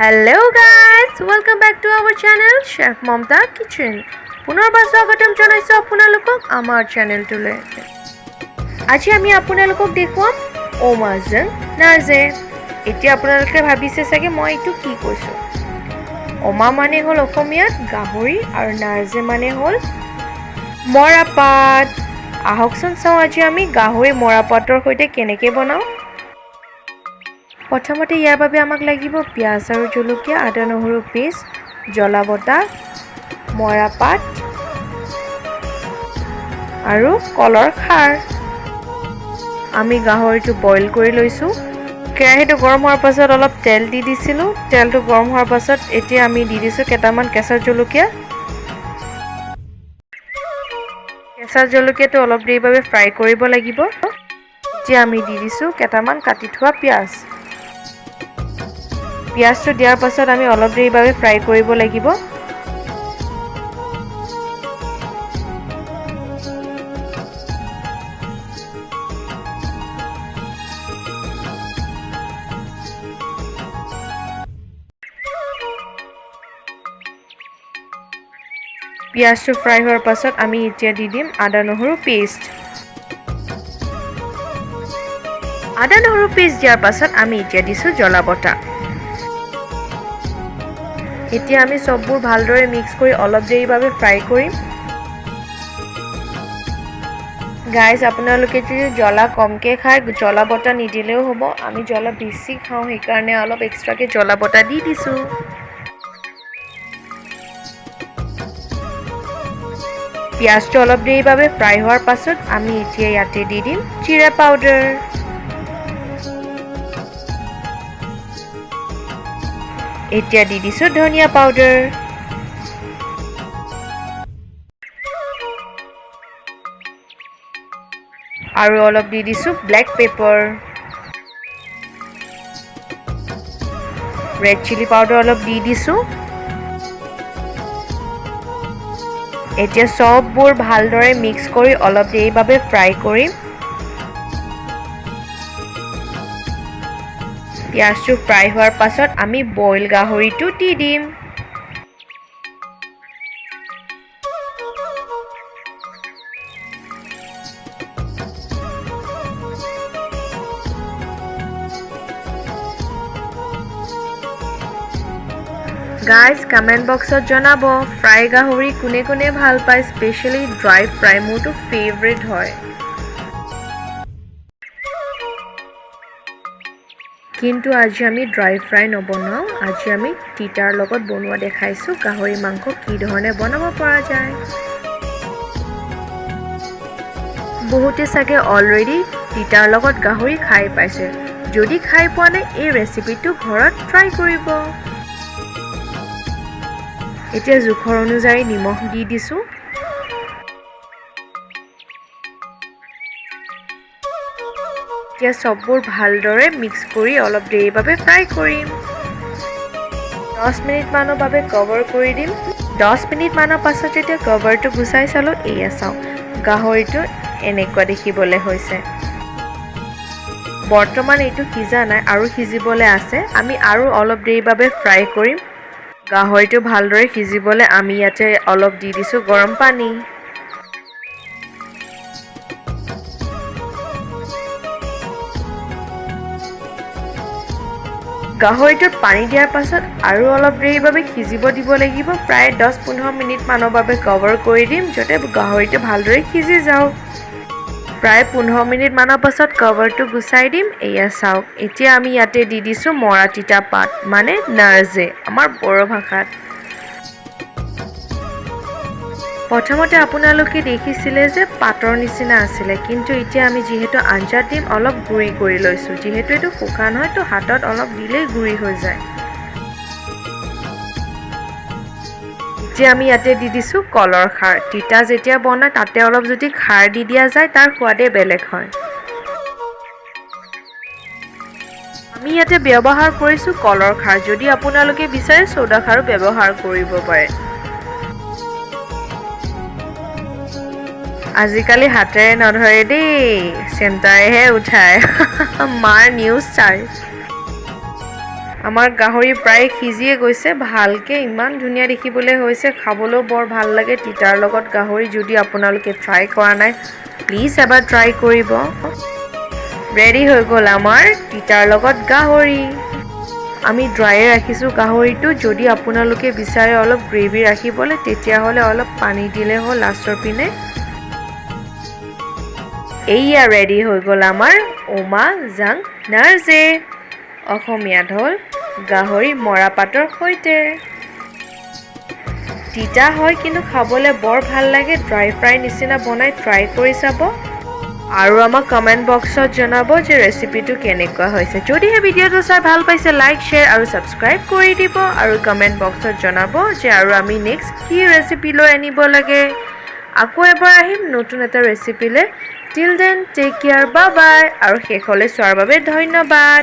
Hello guys, welcome back to our channel Chef Mamta Kitchen. পুনৰবাৰ স্বাগতম জনাইছো আপোনালোকক আমাৰ চেনেলটোলৈ। আজি আমি আপোনালোকক দেখুৱাম ওমাজন নাৰ্জে। এতিয়া আপোনালোকে ভাবিছে চাগে মই এইটো কি কৈছো। ওমা মানে হ'ল অসমীয়াত গাহৰি আৰু নাৰ্জে মানে হ'ল মৰাপাত। আহকচোন চাওঁ আজি আমি গাহৰি মৰাপাতৰ সৈতে কেনেকৈ বনাওঁ। প্ৰথমতে ইয়াৰ বাবে আমাক লাগিব পিয়াজ আৰু জলকীয়া, আদা নহৰু পেষ্ট, জ্বলা বটা, মৰাপাত আৰু কলৰ খাৰ। আমি গাহৰিটো বইল কৰি লৈছোঁ। কেৰাহীটো গৰম হোৱাৰ পাছত অলপ তেল দি দিছিলোঁ। তেলটো গৰম হোৱাৰ পাছত এতিয়া আমি দি দিছোঁ কেইটামান কেঁচা জলকীয়া। কেঁচা জলকীয়াটো অলপ দেৰিৰ বাবে ফ্ৰাই কৰিব লাগিব। এতিয়া আমি দি দিছোঁ কেইটামান কাটি থোৱা পিয়াজ। পিয়াজটো দিয়াৰ পাছত আমি অলপ দেৰিৰ বাবে ফ্ৰাই কৰিব লাগিব। পিয়াজটো ফ্ৰাই হোৱাৰ পাছত আমি এতিয়া দি দিম আদা নহৰু পেষ্ট। আদা নহৰু পেষ্ট দিয়াৰ পাছত আমি এতিয়া দিছোঁ জ্বলা বটা। এতিয়া আমি সববোৰ ভালদৰে মিক্স কৰি অলপ দেৰিৰ বাবে ফ্ৰাই কৰিম। গাইজ আপোনালোকে যদি জ্বলা কমকৈ খায় জ্বলা বটা নিদিলেও হ'ব। আমি জ্বলা বেছি খাওঁ সেইকাৰণে অলপ এক্সট্ৰাকৈ জ্বলা বটা দি দিছোঁ। পিয়াজটো অলপ দেৰিৰ বাবে ফ্ৰাই হোৱাৰ পাছত আমি এতিয়া ইয়াতে দি দিম জিৰা পাউডাৰ। এতিয়া দি দিছোঁ ধনিয়া পাউডাৰ। আৰু অলপ দি দিছোঁ black pepper. Red chilli powder অলপ দি দিছোঁ। এতিয়া সববোৰ ভালদৰে মিক্স কৰি অলপ দেৰিৰ বাবে ফ্ৰাই কৰিম। পিয়াজটো ফ্ৰাই হোৱাৰ পাছত আমি বইল গাহৰিটো দি দিম। গাইজ কমেণ্ট বক্সত জনাব ফ্ৰাই গাহৰি কোনে কোনে ভাল পায়, স্পেচিয়েলি ড্ৰাই ফ্ৰাই মোৰটো ফেভৰেট হয়। কিন্তু আজি আমি ড্ৰাই ফ্ৰাই নবনাওঁ, আজি আমি তিতাৰ লগত বনোৱা দেখাইছোঁ গাহৰি মাংস কি ধৰণে বনাব পৰা যায়। বহুতে চাগে অলৰেডি তিতাৰ লগত গাহৰি খাই পাইছে। যদি খাই পোৱা নাই এই ৰেচিপিটো ঘৰত ট্ৰাই কৰিব। এতিয়া জোখৰ অনুযায়ী নিমখ দি দিছোঁ। এতিয়া সববোৰ ভালদৰে মিক্স কৰি অলপ দেৰিৰ বাবে ফ্ৰাই কৰিম। 10 মিনিট মানৰ বাবে কভাৰ কৰি দিম। 10 মিনিট মানৰ পাছত যেতিয়া কভাৰটো গুচাই চালোঁ, এয়া চাওঁ গাহৰিটো এনেকুৱা দেখিবলৈ হৈছে। বৰ্তমান এইটো সিজা নাই আৰু সিজিবলৈ আছে। আমি আৰু অলপ দেৰিৰ বাবে ফ্ৰাই কৰিম। গাহৰিটো ভালদৰে সিজিবলৈ আমি ইয়াতে অলপ দি দিছোঁ গৰম পানী। গাহৰিটোত পানী দিয়াৰ পাছত আৰু অলপ দেৰিৰ বাবে সিজিব দিব লাগিব। প্ৰায় 10-15 মিনিট মানৰ বাবে কভাৰ কৰি দিম যাতে গাহৰিটো ভালদৰে সিজি যাওক। প্ৰায় 15 মিনিট মানৰ পাছত কভাৰটো গুচাই দিম। এয়া চাওক এতিয়া আমি ইয়াতে দি দিছোঁ মৰা তিতা পাত মানে নাৰ্জে আমাৰ বড়ো ভাষাত। প্ৰথমতে আপোনালোকে দেখিছিলে যে পাতৰ নিচিনা আছিলে, কিন্তু এতিয়া আমি যিহেতু আঞ্জাত দিম অলপ গুড়ি কৰি লৈছোঁ। যিহেতু এইটো শুকান হয় তো হাতত অলপ দিলেই গুড়ি হৈ যায়। এতিয়া আমি ইয়াতে দি দিছোঁ কলৰ খাৰ। তিতা যেতিয়া বনায় তাতে অলপ যদি খাৰ দি দিয়া যায় তাৰ সোৱাদে বেলেগ হয়। আমি ইয়াতে ব্যৱহাৰ কৰিছোঁ কলৰ খাৰ। যদি আপোনালোকে বিচাৰে চ'ডা খাৰো ব্যৱহাৰ কৰিব পাৰে। আজিকালি হাতেৰে নধৰে দেই, চেণ্টাৰেহে উঠায়। মাৰ নিউজ চাই। আমাৰ গাহৰি প্ৰায় সিজিয়ে গৈছে ভালকৈ ইমান ধুনীয়া দেখিবলৈ হৈছে খাবলৈও বৰ ভাল লাগে তিতাৰ লগত গাহৰি যদি আপোনালোকে ট্ৰাই কৰা নাই প্লিজ এবাৰ ট্ৰাই কৰিব ৰেডি হৈ গ'ল আমাৰ তিতাৰ লগত গাহৰি আমি ড্ৰাইয়ে ৰাখিছোঁ গাহৰিটো যদি আপোনালোকে বিচাৰে অলপ গ্ৰেভি ৰাখিবলৈ তেতিয়াহ'লে অলপ পানী দিলে হ'ল লাষ্টৰ পিনে এইয়া ৰেডি হৈ গ'ল আমাৰ ওমা জাং নাৰ্জে অসমীয়াত হ'ল গাহৰি মৰাপাতৰ সৈতে তিতা হয় কিন্তু খাবলৈ বৰ ভাল লাগে ড্ৰাই ফ্ৰাই নিচিনা বনাই ট্ৰাই কৰি চাব আৰু আমাক কমেণ্ট বক্সত জনাব যে ৰেচিপিটো কেনেকুৱা হৈছে যদিহে ভিডিঅ'টো চাই ভাল পাইছে লাইক শ্বেয়াৰ আৰু ছাবস্ক্ৰাইব কৰি দিব আৰু কমেণ্ট বক্সত জনাব যে আৰু আমি নেক্সট কি ৰেচিপি লৈ আনিব লাগে আকৌ এবাৰ আহিম নতুন এটা ৰেচিপিলৈ till then take care bye bye আৰু শেষলৈ চোৱাৰ বাবে ধন্যবাদ